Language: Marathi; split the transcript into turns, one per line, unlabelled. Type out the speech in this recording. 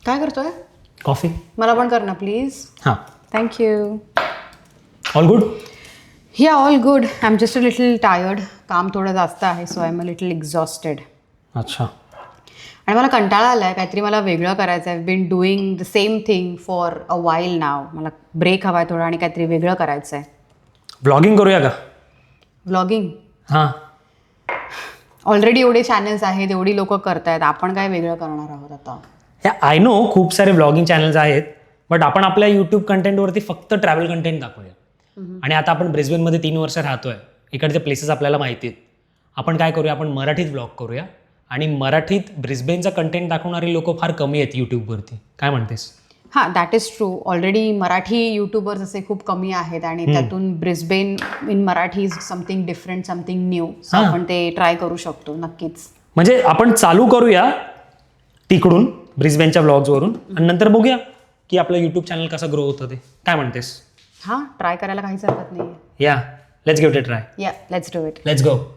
काय करतोय?
कॉफी.
मला पण कर ना प्लीज.
हां.
Thank you.
All good.
Yeah all good. I am just a little tired. काम थोडं जास्त आहे, so I am a little exhausted.
अच्छा.
आणि मला कंटाळा आला आहे, काहीतरी मला वेगळं करायचं आहे. Been doing the same thing for a while now. मला ब्रेक हवा आहे थोडा आणि काहीतरी वेगळं करायचं आहे.
व्लॉगिंग करूया का?
व्लॉगिंग
हां.
ऑलरेडी एवढे चॅनल्स आहेत, एवढी लोक करतायत, आपण काय वेगळं करणार आहोत आता?
या आय नो खूप सारे व्लॉगिंग चॅनल्स आहेत, बट आपण आपल्या यूट्यूब कंटेंटवरती फक्त ट्रॅव्हल कंटेंट दाखवूया. आणि आता आपण ब्रिस्बेनमध्ये 3 वर्ष राहतोय, इकडचे प्लेसेस आपल्याला माहिती आहेत. आपण काय करूया, आपण मराठीत व्लॉग करूया आणि मराठीत ब्रिस्बेनचा कंटेंट दाखवणारी लोक फार कमी आहेत यूट्यूबवरती. काय म्हणतेस?
हां, that is true. Already Marathi YouTubers असे खूप कमी आहेत आणि त्यातून Brisbane in Marathi is something different, something new. So आपण ते ट्राय करू शकतो नक्कीच.
म्हणजे आपण चालू करूया तिकडून ब्रिस्बेनच्या व्लॉग्सवरून आणि नंतर बघूया की आपलं यूट्यूब चॅनल कसं ग्रो होतं ते. काय म्हणतेस?
हां, ट्राय करायला काहीच हरकत नाही.
Yeah let's give it a try.
Yeah, let's do it.
Let's go.